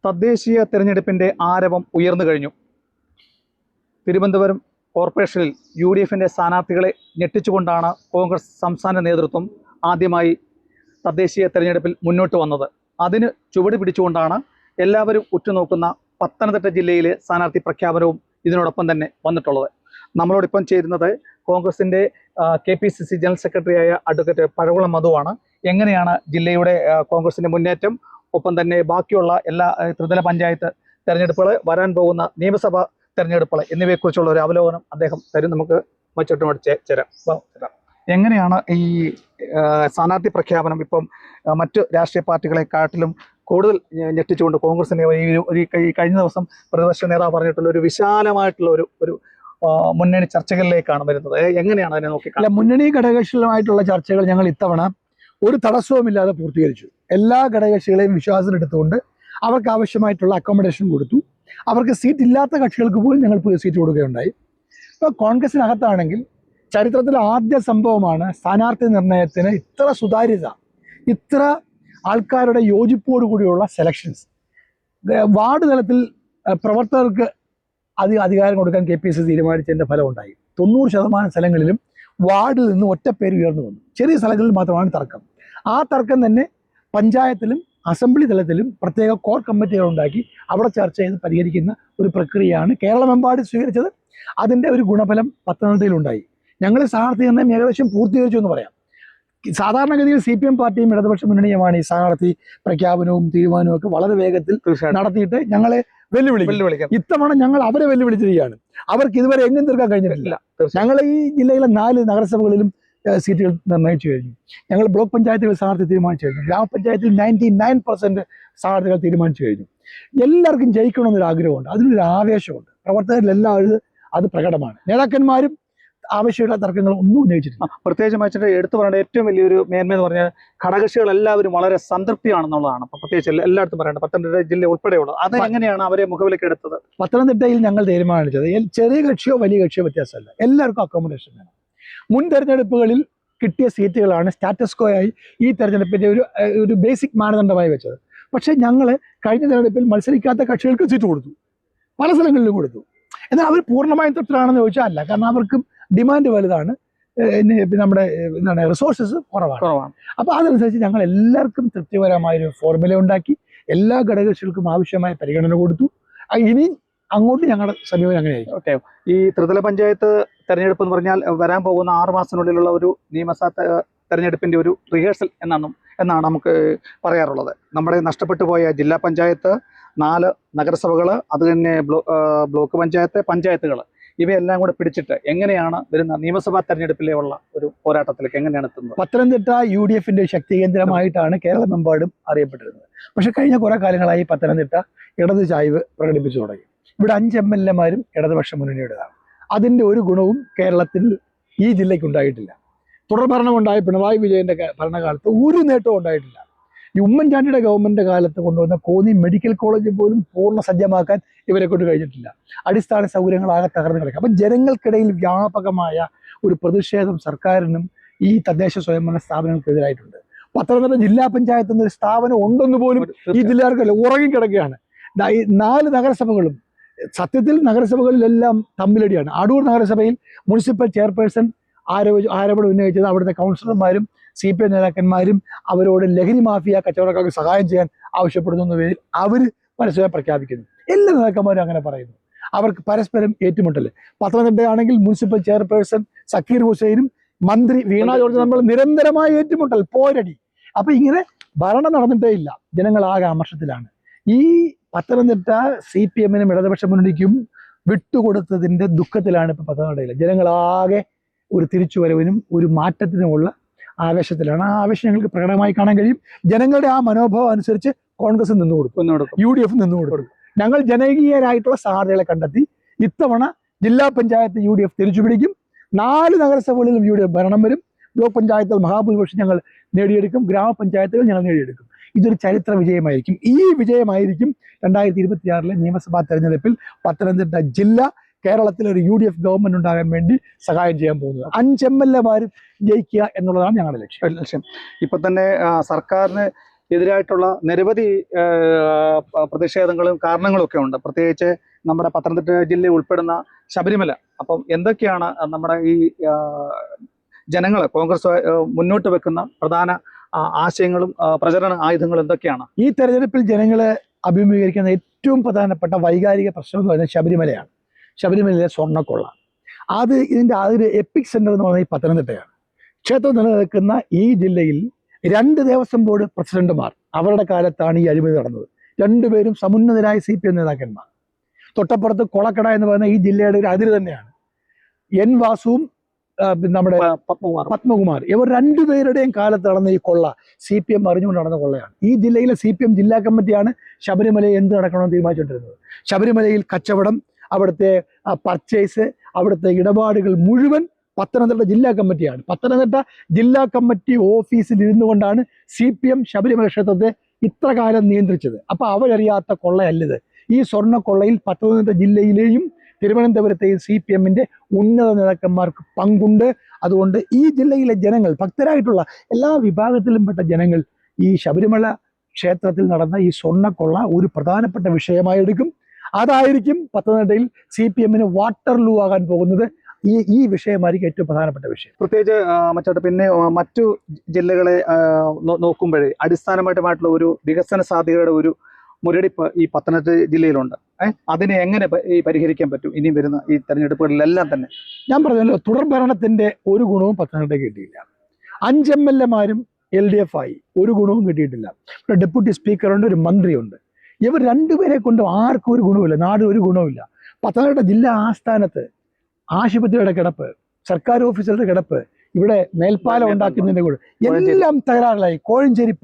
തദ്ദേശീയ തെരഞ്ഞെടുപ്പിൻ്റെ ആരവം ഉയർന്നു കഴിഞ്ഞു. തിരുവനന്തപുരം കോർപ്പറേഷനിൽ UDFിൻ്റെ സ്ഥാനാർത്ഥികളെ ഞെട്ടിച്ചുകൊണ്ടാണ് കോൺഗ്രസ് സംസ്ഥാന നേതൃത്വം ആദ്യമായി തദ്ദേശീയ തെരഞ്ഞെടുപ്പിൽ മുന്നോട്ട് വന്നത്. അതിന് ചുവട് പിടിച്ചുകൊണ്ടാണ് എല്ലാവരും ഉറ്റുനോക്കുന്ന പത്തനംതിട്ട ജില്ലയിലെ സ്ഥാനാർത്ഥി പ്രഖ്യാപനവും ഇതിനോടൊപ്പം തന്നെ വന്നിട്ടുള്ളത്. നമ്മളോടൊപ്പം ചേരുന്നത് കോൺഗ്രസിൻ്റെ KPCC ജനറൽ സെക്രട്ടറിയായ അഡ്വക്കേറ്റ് പഴകുളം മധുവാണ്. എങ്ങനെയാണ് ജില്ലയുടെ കോൺഗ്രസിൻ്റെ മുന്നേറ്റം, ഒപ്പം തന്നെ ബാക്കിയുള്ള എല്ലാ ത്രിതല പഞ്ചായത്ത് തെരഞ്ഞെടുപ്പുകൾ, വരാൻ പോകുന്ന നിയമസഭാ തെരഞ്ഞെടുപ്പുകൾ എന്നിവയെക്കുറിച്ചുള്ള ഒരു അവലോകനം അദ്ദേഹം തരും. നമുക്ക് മറ്റൊട്ടുമായിട്ട് ചേരാം. എങ്ങനെയാണ് ഈ സ്ഥാനാർത്ഥി പ്രഖ്യാപനം ഇപ്പം മറ്റു രാഷ്ട്രീയ പാർട്ടികളെക്കാട്ടിലും കൂടുതൽ ഞെട്ടിച്ചുകൊണ്ട് കോൺഗ്രസിനെ ഈ കഴിഞ്ഞ ദിവസം പ്രതിപക്ഷ നേതാവ് പറഞ്ഞിട്ടുള്ള ഒരു വിശാലമായിട്ടുള്ള ഒരു മുന്നണി ചർച്ചകളിലേക്കാണ് വരുന്നത്. എങ്ങനെയാണ് അതിനെ നോക്കിക്കാണുക? മുന്നണി ഘടകകക്ഷികളുമായിട്ടുള്ള ചർച്ചകൾ ഞങ്ങൾ ഇത്തവണ ഒരു തടസ്സവുമില്ലാതെ പൂർത്തീകരിച്ചു. എല്ലാ ഘടകകക്ഷികളെയും വിശ്വാസത്തിലെടുത്തുകൊണ്ട് അവർക്ക് ആവശ്യമായിട്ടുള്ള അക്കോമഡേഷൻ കൊടുത്തു. അവർക്ക് സീറ്റ് ഇല്ലാത്ത കക്ഷികൾക്ക് പോലും ഞങ്ങൾ പുതിയ സീറ്റ് കൊടുക്കുകയുണ്ടായി. ഇപ്പോൾ കോൺഗ്രസിനകത്താണെങ്കിൽ ചരിത്രത്തിലെ ആദ്യ സംഭവമാണ് സ്ഥാനാർത്ഥി നിർണയത്തിന് ഇത്ര സുതാര്യത, ഇത്ര ആൾക്കാരുടെ യോജിപ്പോടുകൂടിയുള്ള സെലക്ഷൻസ്. വാർഡ് തലത്തിൽ പ്രവർത്തകർക്ക് അധികാരം കൊടുക്കാൻ KPCC തീരുമാനിച്ചതിൻ്റെ ഫലമുണ്ടായി. 90% സ്ഥലങ്ങളിലും വാർഡിൽ നിന്ന് ഒറ്റപ്പേര് ഉയർന്നു വന്നു. ചെറിയ സ്ഥലങ്ങളിൽ മാത്രമാണ് തർക്കം. ആ തർക്കം തന്നെ പഞ്ചായത്തിലും അസംബ്ലി തലത്തിലും പ്രത്യേക കോർ കമ്മിറ്റികൾ ഉണ്ടാക്കി അവിടെ ചർച്ച ചെയ്ത് പരിഹരിക്കുന്ന ഒരു പ്രക്രിയയാണ് കേരളമെമ്പാടും സ്വീകരിച്ചത്. അതിൻ്റെ ഒരു ഗുണഫലം പത്തനംതിട്ടയിലുണ്ടായി. ഞങ്ങൾ സ്ഥാനാർത്ഥി നിർണ്ണയം ഏകദേശം പൂർത്തീകരിച്ചു എന്ന് പറയാം. സാധാരണഗതിയിൽ CPM പാർട്ടിയും ഇടതുപക്ഷ മുന്നണിയുമാണ് ഈ സ്ഥാനാർത്ഥി പ്രഖ്യാപനവും തീരുമാനവും ഒക്കെ വളരെ വേഗത്തിൽ നടത്തിയിട്ട് ഞങ്ങളെ വെല്ലുവിളിക്കാം. ഇത്തവണ ഞങ്ങൾ അവരെ വെല്ലുവിളിച്ചിരിക്കുകയാണ്. അവർക്ക് ഇതുവരെ എങ്ങും തീർക്കാൻ കഴിഞ്ഞിട്ടില്ല. ഞങ്ങൾ ഈ ജില്ലയിലെ 4 നഗരസഭകളിലും സീറ്റുകൾ നിർണ്ണയിച്ചു കഴിഞ്ഞു. ഞങ്ങൾ ബ്ലോക്ക് പഞ്ചായത്തുകൾ സ്ഥാനാർത്ഥി തീരുമാനിച്ചു കഴിഞ്ഞു. ഗ്രാമപഞ്ചായത്തിൽ 99% സ്ഥാനാർത്ഥികൾ തീരുമാനിച്ചു കഴിഞ്ഞു. എല്ലാവർക്കും ജയിക്കണമെന്നൊരു ആഗ്രഹമുണ്ട്, അതിനൊരു ആവേശമുണ്ട്. പ്രവർത്തകരിലെല്ലാവരും അത് പ്രകടമാണ്. നേതാക്കന്മാരും ആവശ്യമുള്ള തർക്കങ്ങൾ ഒന്നും ഉന്നയിച്ചിട്ടില്ല. പ്രത്യേകിച്ച് വെച്ചിട്ട് എടുത്തു പറയേണ്ട ഏറ്റവും വലിയൊരു മേന്മ എന്ന് പറഞ്ഞാൽ ഘടകകക്ഷികൾ എല്ലാവരും വളരെ സംതൃപ്തിയാണെന്നുള്ളതാണ്. പ്രത്യേകിച്ച് എല്ലായിടത്തും പറയേണ്ടത് പത്തനംതിട്ട ജില്ല ഉൾപ്പെടെയുള്ളത്. അത് എങ്ങനെയാണ് അവരെ മുഖവിലേക്ക് എടുത്തത്? പത്തനംതിട്ടയിൽ ഞങ്ങൾ തീരുമാനിച്ചത് ചെറിയ കക്ഷിയോ വലിയ കക്ഷിയോ വ്യത്യാസമല്ല, എല്ലാവർക്കും അക്കോമഡേഷൻ വേണം. മുൻ തെരഞ്ഞെടുപ്പുകളിൽ കിട്ടിയ സീറ്റുകളാണ് സ്റ്റാറ്റസ് കോ ആയി ഈ തെരഞ്ഞെടുപ്പിൻ്റെ ഒരു ബേസിക് മാനദണ്ഡമായി വെച്ചത്. പക്ഷേ ഞങ്ങൾ കഴിഞ്ഞ തെരഞ്ഞെടുപ്പിൽ മത്സരിക്കാത്ത കക്ഷികൾക്ക് സീറ്റ് കൊടുത്തു, പല സ്ഥലങ്ങളിലും കൊടുത്തു. എന്നാൽ അവർ പൂർണ്ണമായും തൃപ്തരാണെന്ന് ചോദിച്ചാൽ അല്ല, കാരണം അവർക്കും ഡിമാൻഡ് വലുതാണ്, നമ്മുടെ റിസോഴ്സസ് കുറവാണ്. അപ്പോൾ അതനുസരിച്ച് ഞങ്ങൾ എല്ലാവർക്കും തൃപ്തികരമായൊരു ഫോർമുല ഉണ്ടാക്കി എല്ലാ ഘടകകക്ഷികൾക്കും ആവശ്യമായ പരിഗണന കൊടുത്തു. ഇനി അങ്ങോട്ട് ഞങ്ങളുടെ സമീപനം അങ്ങനെയായിരിക്കും. ഓക്കെ, ഈ ത്രിതല പഞ്ചായത്ത് തെരഞ്ഞെടുപ്പ് എന്ന് പറഞ്ഞാൽ വരാൻ പോകുന്ന 6 മാസത്തിനുള്ളിലുള്ള ഒരു നിയമസഭാ തെരഞ്ഞെടുപ്പിൻ്റെ ഒരു റിഹേഴ്സൽ എന്നാണ് നമുക്ക് പറയാറുള്ളത്. നമ്മുടെ നഷ്ടപ്പെട്ടു പോയ ജില്ലാ പഞ്ചായത്ത്, 4 നഗരസഭകൾ, അത് തന്നെ ബ്ലോക്ക് പഞ്ചായത്തുകൾ ഇവയെല്ലാം കൂടെ പിടിച്ചിട്ട് എങ്ങനെയാണ് വരുന്ന നിയമസഭാ തെരഞ്ഞെടുപ്പിലുള്ള ഒരു പോരാട്ടത്തിലേക്ക് എങ്ങനെയാണ് എത്തുന്നത്? പത്തനംതിട്ട UDFിൻ്റെ ശക്തി കേന്ദ്രമായിട്ടാണ് കേരളമെമ്പാടും അറിയപ്പെട്ടിരുന്നത്. പക്ഷെ കഴിഞ്ഞ കുറേ കാലങ്ങളായി പത്തനംതിട്ട ഇടത് ചായ്വ് പ്രകടിപ്പിച്ചു തുടങ്ങി. ഇവിടെ 5 MLAമാരും ഇടതുപക്ഷ മുന്നണിയുടേതാണ്. അതിൻ്റെ ഒരു ഗുണവും കേരളത്തിൽ ഈ ജില്ലയ്ക്ക് ഉണ്ടായിട്ടില്ല. തുടർഭരണമുണ്ടായ പിണറായി വിജയൻ്റെ ഭരണകാലത്ത് ഒരു നേട്ടവും ഉണ്ടായിട്ടില്ല. ഈ ഉമ്മൻചാണ്ടിയുടെ ഗവൺമെൻറ് കാലത്ത് കൊണ്ടുവന്ന കോന്നി മെഡിക്കൽ കോളേജ് പോലും പൂർണ്ണ സജ്ജമാക്കാൻ ഇവരെ കൊണ്ട് കഴിഞ്ഞിട്ടില്ല. അടിസ്ഥാന സൗകര്യങ്ങളാകെ തകർന്നു കിടക്കുക. അപ്പം ജനങ്ങൾക്കിടയിൽ വ്യാപകമായ ഒരു പ്രതിഷേധം സർക്കാരിനും ഈ തദ്ദേശ സ്വയംഭരണ സ്ഥാപനങ്ങൾക്കെതിരായിട്ടുണ്ട്. പത്തനംതിട്ട ജില്ലാ പഞ്ചായത്ത് എന്നൊരു സ്ഥാപനം ഉണ്ടെന്ന് പോലും ഈ ജില്ലക്കാർക്കല്ല, ഉറങ്ങിക്കിടക്കുകയാണ്. 4 നഗരസഭകളും സത്യത്തിൽ നഗരസഭകളിലെല്ലാം തമ്മിലടിയാണ്. അടൂർ നഗരസഭയിൽ മുനിസിപ്പൽ ചെയർപേഴ്സൺ ആരോപണം ഉന്നയിച്ചത് അവിടുത്തെ കൗൺസിലർമാരും CPM നേതാക്കന്മാരും അവരോട് ലഹരി മാഫിയ കച്ചവടക്കാർക്ക് സഹായം ചെയ്യാൻ ആവശ്യപ്പെടുന്നു എന്ന പേരിൽ അവർ പരസ്പരം പ്രഖ്യാപിക്കുന്നു. എല്ലാ നേതാക്കന്മാരും അങ്ങനെ പറയുന്നു. അവർക്ക് പരസ്പരം ഏറ്റുമുട്ടൽ. പത്തനംതിട്ടയാണെങ്കിൽ മുനിസിപ്പൽ ചെയർപേഴ്സൺ സക്കീർ ഹുസൈനും മന്ത്രി വീണ ജോർജ് നമ്മൾ നിരന്തരമായ ഏറ്റുമുട്ടൽ, പോരടി. അപ്പം ഇങ്ങനെ ഭരണം നടന്നിട്ടേ ഇല്ല. ജനങ്ങളാകെ അമർഷത്തിലാണ്. ഈ പത്തനംതിട്ട CPMനും ഇടതുപക്ഷ മുന്നണിക്കും വിട്ടുകൊടുത്തതിൻ്റെ ദുഃഖത്തിലാണ് ഇപ്പോൾ പത്തനംതിട്ടയിൽ. ജനങ്ങളാകെ ഒരു തിരിച്ചുവരവിനും ഒരു മാറ്റത്തിനുമുള്ള ആവേശത്തിലാണ്. ആ ആവേശം ഞങ്ങൾക്ക് പ്രകടമായി കാണാൻ കഴിയും. ജനങ്ങളുടെ ആ മനോഭാവം അനുസരിച്ച് കോൺഗ്രസ് നിന്നുകൊടുക്കും, UDF നിന്നുകൊടുക്കും. ഞങ്ങൾ ജനകീയരായിട്ടുള്ള സ്ഥാനാർത്ഥികളെ കണ്ടെത്തി ഇത്തവണ ജില്ലാ പഞ്ചായത്ത് UDF തിരിച്ചുപിടിക്കും. 4 നഗരസഭകളിലും UDF ഭരണം വരും. ബ്ലോക്ക് പഞ്ചായത്തുകൾ മഹാഭൂരിപക്ഷം ഞങ്ങൾ നേടിയെടുക്കും. ഗ്രാമപഞ്ചായത്തുകൾ ഞങ്ങൾ നേടിയെടുക്കും. ഇതൊരു ചരിത്ര വിജയമായിരിക്കും. ഈ വിജയമായിരിക്കും 2026 നിയമസഭാ തെരഞ്ഞെടുപ്പിൽ പത്തനംതിട്ട ജില്ല കേരളത്തിൽ ഒരു UDF ഗവൺമെന്റ് ഉണ്ടാകാൻ വേണ്ടി സഹായം ചെയ്യാൻ പോകുന്നത്. 5 MLAമാരും ജയിക്കുക എന്നുള്ളതാണ് ഞങ്ങളുടെ ലക്ഷ്യം. ഇപ്പൊ തന്നെ സർക്കാരിന് എതിരായിട്ടുള്ള നിരവധി പ്രതിഷേധങ്ങളും കാരണങ്ങളും ഒക്കെ ഉണ്ട്. പ്രത്യേകിച്ച് നമ്മുടെ പത്തനംതിട്ട ജില്ല ഉൾപ്പെടുന്ന ശബരിമല. അപ്പം എന്തൊക്കെയാണ് നമ്മുടെ ഈ ജനങ്ങൾ കോൺഗ്രസ് മുന്നോട്ട് വെക്കുന്ന പ്രധാന ആശയങ്ങളും പ്രചരണ ആയുധങ്ങളും എന്തൊക്കെയാണ്? ഈ തെരഞ്ഞെടുപ്പിൽ ജനങ്ങൾ അഭിമുഖീകരിക്കുന്ന ഏറ്റവും പ്രധാനപ്പെട്ട വൈകാരിക പ്രശ്നം എന്ന് പറയുന്നത് ശബരിമലയാണ്. ശബരിമലയിലെ സ്വർണ്ണക്കൊള്ള. ഇതിൻ്റെ ഒരു എപ്പിക് സെന്റർ എന്ന് പറയുന്നത് ഈ പത്തനംതിട്ടയാണ്. ക്ഷേത്രം നിലനിൽക്കുന്ന ഈ ജില്ലയിൽ 2 ദേവസ്വം ബോർഡ് പ്രസിഡന്റുമാർ, അവരുടെ കാലത്താണ് ഈ അഴിമതി നടന്നത്. രണ്ടുപേരും സമുന്നതരായ CPM നേതാക്കന്മാർ. തൊട്ടപ്പുറത്ത് കൊളക്കട എന്ന് പറയുന്ന ഈ ജില്ലയുടെ ഒരു അതിര് തന്നെയാണ്. N വാസുവും നമ്മുടെ പത്മകുമാർ, ഇവർ രണ്ടുപേരുടെയും കാലത്ത് നടന്ന ഈ കൊള്ള CPM അറിഞ്ഞുകൊണ്ട് നടന്ന കൊള്ളയാണ്. ഈ ജില്ലയിലെ CPM ജില്ലാ കമ്മിറ്റിയാണ് ശബരിമലയിൽ എന്ത് നടക്കണമെന്ന് തീരുമാനിച്ചുകൊണ്ടിരുന്നത്. ശബരിമലയിൽ കച്ചവടം, അവിടുത്തെ പർച്ചേസ്, അവിടുത്തെ ഇടപാടുകൾ മുഴുവൻ പത്തനംതിട്ട ജില്ലാ കമ്മിറ്റിയാണ്. പത്തനംതിട്ട ജില്ലാ കമ്മിറ്റി ഓഫീസിൽ ഇരുന്നു കൊണ്ടാണ് CPM ശബരിമല ക്ഷേത്രത്തെ ഇത്ര കാലം നിയന്ത്രിച്ചത്. അപ്പോൾ അവരറിയാത്ത കൊള്ളയല്ലത്. ഈ സ്വർണ്ണക്കൊള്ളയിൽ പത്തനംതിട്ട ജില്ലയിലെയും തിരുവനന്തപുരത്തെയും CPMന്റെ ഉന്നത നേതാക്കന്മാർക്ക് പങ്കുണ്ട്. അതുകൊണ്ട് ഈ ജില്ലയിലെ ജനങ്ങൾ, ഭക്തരായിട്ടുള്ള എല്ലാ വിഭാഗത്തിലും പെട്ട ജനങ്ങൾ ഈ ശബരിമല ക്ഷേത്രത്തിൽ നടന്ന ഈ സ്വർണ്ണക്കൊള്ള ഒരു പ്രധാനപ്പെട്ട വിഷയമായി എടുക്കും. അതായിരിക്കും പത്തനംതിട്ടയിൽ CPMന് വാട്ടർലൂ ആകാൻ പോകുന്നത്. ഈ വിഷയമായിരിക്കും ഏറ്റവും പ്രധാനപ്പെട്ട വിഷയം. പ്രത്യേകിച്ച് മറ്റേ പിന്നെ മറ്റു ജില്ലകളെ നോക്കുമ്പോഴേ അടിസ്ഥാനമായിട്ടുള്ള ഒരു വികസന സാധ്യതയുടെ ഒരു മുരടിപ്പ് ഈ പത്തനംതിട്ട ജില്ലയിലുണ്ട്. അതിനെ എങ്ങനെ പരിഹരിക്കാൻ പറ്റും ഇനി വരുന്ന ഈ തെരഞ്ഞെടുപ്പുകളിലെല്ലാം തന്നെ? ഞാൻ പറഞ്ഞല്ലോ, തുടർ ഭരണത്തിന്റെ ഒരു ഗുണവും പത്തനംതിട്ട കിട്ടിയില്ല. 5 MLAമാരും LDF ആയി, ഒരു ഗുണവും കിട്ടിയിട്ടില്ല. ഇവിടെ ഡെപ്യൂട്ടി സ്പീക്കറുണ്ട്, ഒരു മന്ത്രിയുണ്ട്. ഇവർ രണ്ടുപേരെ കൊണ്ട് ആർക്കും ഒരു ഗുണവുമില്ല, നാട് ഒരു ഗുണവുമില്ല. പത്തനംതിട്ട ജില്ലാ ആസ്ഥാനത്ത് ആശുപത്രിയുടെ കിടപ്പ്, സർക്കാർ ഓഫീസുകളുടെ കിടപ്പ്, ഇവിടെ മേൽപ്പാലം ഉണ്ടാക്കുന്നതിന്റെ കൂടെ എല്ലാം തകരാറിലായി. കോഴഞ്ചേരി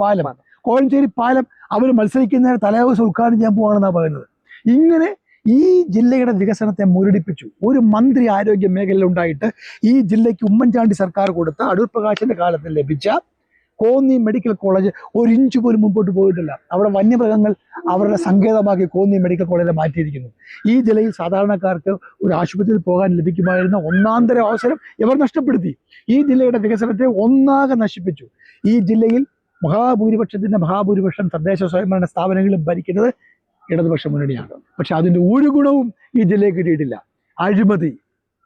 പാലം അവർ മത്സരിക്കുന്നതിന് തലേദിവസം ഉദ്ഘാടനം ചെയ്യാൻ പോവാണെന്നാണ് പറയുന്നത്. ഇങ്ങനെ ഈ ജില്ലയുടെ വികസനത്തെ മുരടിപ്പിച്ചു. ഒരു മന്ത്രി ആരോഗ്യ മേഖലയിൽ ഉണ്ടായിട്ട് ഈ ജില്ലയ്ക്ക് ഉമ്മൻചാണ്ടി സർക്കാർ കൊടുത്ത അടൂർ പ്രകാശിന്റെ കാലത്ത് ലഭിച്ച കോന്നി മെഡിക്കൽ കോളേജ് 1 ഇഞ്ച് പോലും മുമ്പോട്ട് പോയിട്ടില്ല. അവിടെ വന്യമൃഗങ്ങൾ അവരുടെ സങ്കേതമാക്കി കോന്നി മെഡിക്കൽ കോളേജിൽ മാറ്റിയിരിക്കുന്നു. ഈ ജില്ലയിൽ സാധാരണക്കാർക്ക് ഒരു ആശുപത്രിയിൽ പോകാൻ ലഭിക്കുമായിരുന്ന ഒന്നാന്തര അവസരം ഇവർ നഷ്ടപ്പെടുത്തി. ഈ ജില്ലയുടെ വികസനത്തെ ഒന്നാകെ നശിപ്പിച്ചു. ഈ ജില്ലയിൽ മഹാഭൂരിപക്ഷം തദ്ദേശ സ്വയംഭരണ സ്ഥാപനങ്ങളും ഭരിക്കുന്നത് ഇടതുപക്ഷ മുന്നണിയാണ്. പക്ഷെ അതിൻ്റെ ഒരു ഗുണവും ഈ ജില്ലയിൽ കിട്ടിയിട്ടില്ല. അഴിമതി,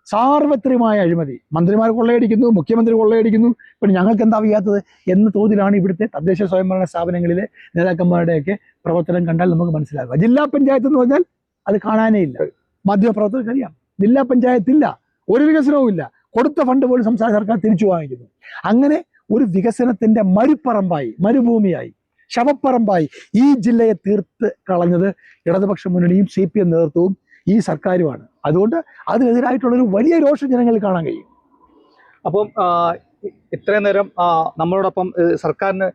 സാർവത്രികമായ അഴിമതി. മന്ത്രിമാർ കൊള്ളയടിക്കുന്നു, മുഖ്യമന്ത്രി കൊള്ളയടിക്കുന്നു. പിന്നെ ഞങ്ങൾക്ക് എന്താ വയ്യാത്തത് എന്ന തോതിലാണ് ഇവിടുത്തെ തദ്ദേശ സ്വയംഭരണ സ്ഥാപനങ്ങളിലെ നേതാക്കന്മാരുടെയൊക്കെ പ്രവർത്തനം കണ്ടാൽ നമുക്ക് മനസ്സിലാക്കുക. ജില്ലാ പഞ്ചായത്ത് എന്ന് പറഞ്ഞാൽ അത് കാണാനേ ഇല്ല. മാധ്യമപ്രവർത്തകർക്കറിയാം, ജില്ലാ പഞ്ചായത്തില്ല, ഒരു വികസനവും ഇല്ല. കൊടുത്ത ഫണ്ട് പോലും സംസ്ഥാന സർക്കാർ തിരിച്ചു വാങ്ങിക്കുന്നു. അങ്ങനെ ഒരു വികസനത്തിന്റെ മരുഭൂമിയായി, ശവപ്പറമ്പായി ഈ ജില്ലയെ തീർത്ത് കളഞ്ഞത് ഇടതുപക്ഷ മുന്നണിയും CPM നേതൃത്വവും ഈ സർക്കാരുമാണ്. അതുകൊണ്ട് അതിനെതിരായിട്ടുള്ളൊരു വലിയ രോഷം ജനങ്ങളിൽ കാണാൻ കഴിയും. അപ്പം ഇത്രയും നേരം നമ്മളോടൊപ്പം സർക്കാരിന്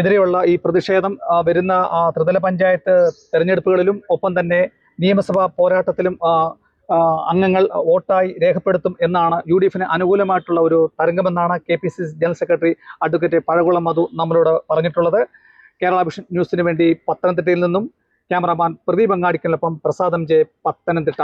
എതിരെയുള്ള ഈ പ്രതിഷേധം വരുന്ന ത്രിതല പഞ്ചായത്ത് തെരഞ്ഞെടുപ്പുകളിലും ഒപ്പം തന്നെ നിയമസഭാ പോരാട്ടത്തിലും അംഗങ്ങൾ വോട്ടായി രേഖപ്പെടുത്തും എന്നാണ് UDFന് അനുകൂലമായിട്ടുള്ള ഒരു തരംഗമെന്നാണ് KPCC general secretary advocate Pazhakulam Madhu നമ്മളോട് പറഞ്ഞിട്ടുള്ളത്. കേരള വിഷൻ ന്യൂസിന് വേണ്ടി പത്തനംതിട്ടയിൽ നിന്നും ക്യാമറാമാൻ പ്രദീപ് അങ്ങാടിക്കൊപ്പം പ്രസാദം ജെ, പത്തനംതിട്ട.